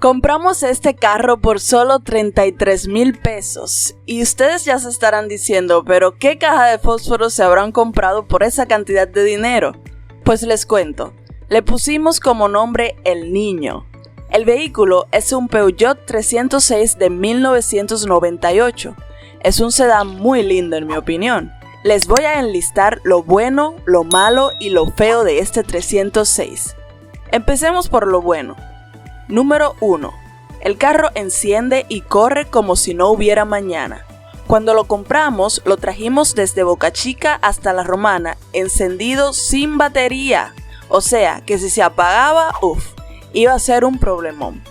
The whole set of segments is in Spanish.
Compramos este carro por solo 33,000 pesos y ustedes ya se estarán diciendo, pero ¿qué caja de fósforos se habrán comprado por esa cantidad de dinero? Pues les cuento, le pusimos como nombre El Niño. El vehículo es un Peugeot 306 de 1998. Es un sedán muy lindo en mi opinión. Les voy a enlistar lo bueno, lo malo y lo feo de este 306. Empecemos por lo bueno. Número 1. El carro enciende y corre como si no hubiera mañana. Cuando lo compramos, lo trajimos desde Boca Chica hasta La Romana, encendido sin batería. O sea, que si se apagaba, iba a ser un problemón.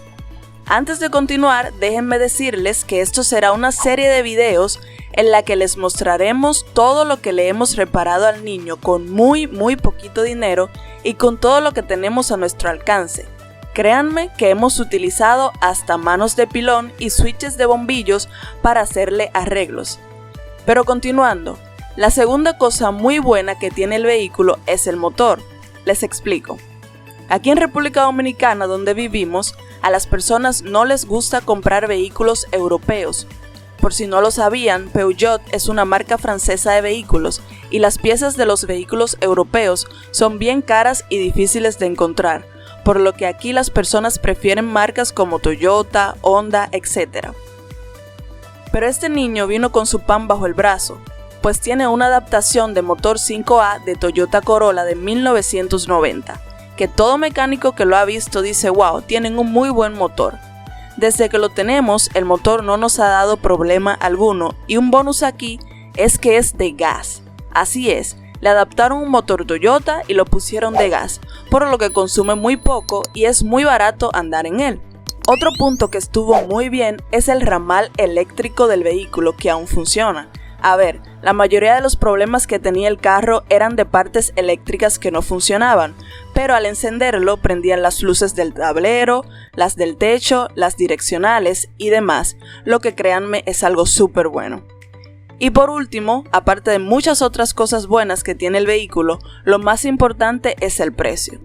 Antes de continuar, déjenme decirles que esto será una serie de videos en la que les mostraremos todo lo que le hemos reparado al niño con muy poquito dinero y con todo lo que tenemos a nuestro alcance. Créanme que hemos utilizado hasta manos de pilón y switches de bombillos para hacerle arreglos. Pero continuando, la segunda cosa muy buena que tiene el vehículo es el motor. Les explico. Aquí en República Dominicana, donde vivimos, a las personas no les gusta comprar vehículos europeos. Por si no lo sabían, Peugeot es una marca francesa de vehículos y las piezas de los vehículos europeos son bien caras y difíciles de encontrar, por lo que aquí las personas prefieren marcas como Toyota, Honda, etc. Pero este niño vino con su pan bajo el brazo, pues tiene una adaptación de motor 5A de Toyota Corolla de 1990, que todo mecánico que lo ha visto dice wow, tienen un muy buen motor. Desde que lo tenemos, el motor no nos ha dado problema alguno y un bonus aquí es que es de gas. Así es, le adaptaron un motor Toyota y lo pusieron de gas, por lo que consume muy poco y es muy barato andar en él. Otro punto que estuvo muy bien es el ramal eléctrico del vehículo que aún funciona. A ver, la mayoría de los problemas que tenía el carro eran de partes eléctricas que no funcionaban, pero al encenderlo prendían las luces del tablero, las del techo, las direccionales y demás, lo que créanme es algo súper bueno. Y por último, aparte de muchas otras cosas buenas que tiene el vehículo, lo más importante es el precio.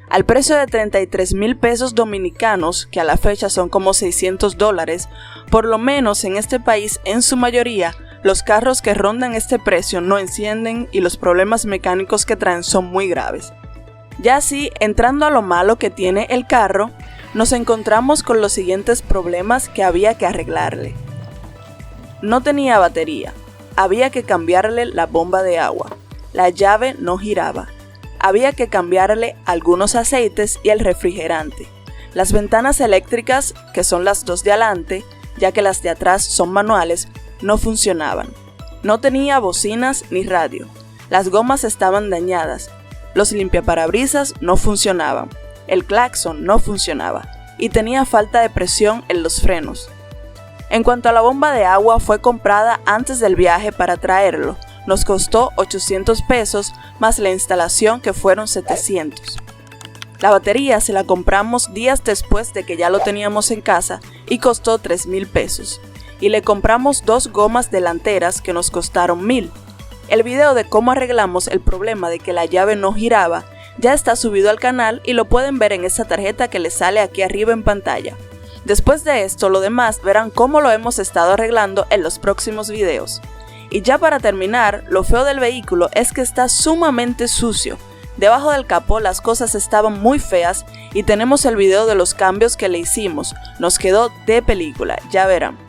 Al precio de 33,000 pesos dominicanos, que a la fecha son como $600, por lo menos en este país en su mayoría, los carros que rondan este precio no encienden y los problemas mecánicos que traen son muy graves. Ya así, entrando a lo malo que tiene el carro, nos encontramos con los siguientes problemas que había que arreglarle. No tenía batería, había que cambiarle la bomba de agua, la llave no giraba, había que cambiarle algunos aceites y el refrigerante. Las ventanas eléctricas, que son las dos de adelante, ya que las de atrás son manuales, no funcionaban. No tenía bocinas ni radio. Las gomas estaban dañadas. Los limpiaparabrisas no funcionaban. El claxon no funcionaba. Y tenía falta de presión en los frenos. En cuanto a la bomba de agua, fue comprada antes del viaje para traerlo. Nos costó 800 pesos más la instalación que fueron 700. La batería se la compramos días después de que ya lo teníamos en casa y costó 3,000 pesos. Y le compramos 2 gomas delanteras que nos costaron 1,000. El video de cómo arreglamos el problema de que la llave no giraba ya está subido al canal y lo pueden ver en esa tarjeta que les sale aquí arriba en pantalla. Después de esto, lo demás verán cómo lo hemos estado arreglando en los próximos videos. Y ya para terminar, lo feo del vehículo es que está sumamente sucio. Debajo del capó las cosas estaban muy feas y tenemos el video de los cambios que le hicimos. Nos quedó de película, ya verán.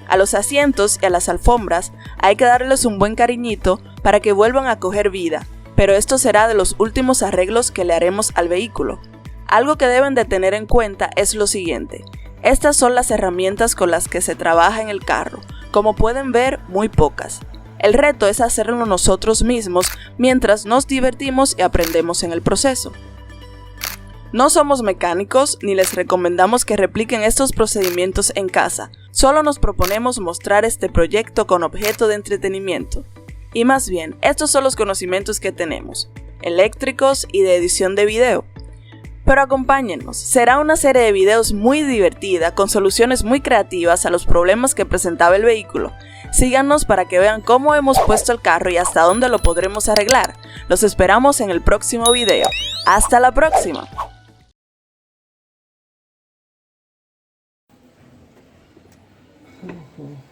A los asientos y a las alfombras hay que darles un buen cariñito para que vuelvan a coger vida, pero esto será de los últimos arreglos que le haremos al vehículo. Algo que deben de tener en cuenta es lo siguiente. Estas son las herramientas con las que se trabaja en el carro. Como pueden ver, muy pocas. El reto es hacerlo nosotros mismos mientras nos divertimos y aprendemos en el proceso. No somos mecánicos ni les recomendamos que repliquen estos procedimientos en casa, solo nos proponemos mostrar este proyecto con objeto de entretenimiento. Y más bien, estos son los conocimientos que tenemos, eléctricos y de edición de video. Pero acompáñennos, será una serie de videos muy divertida con soluciones muy creativas a los problemas que presentaba el vehículo. Síganos para que vean cómo hemos puesto el carro y hasta dónde lo podremos arreglar. Los esperamos en el próximo video. ¡Hasta la próxima! Ujú.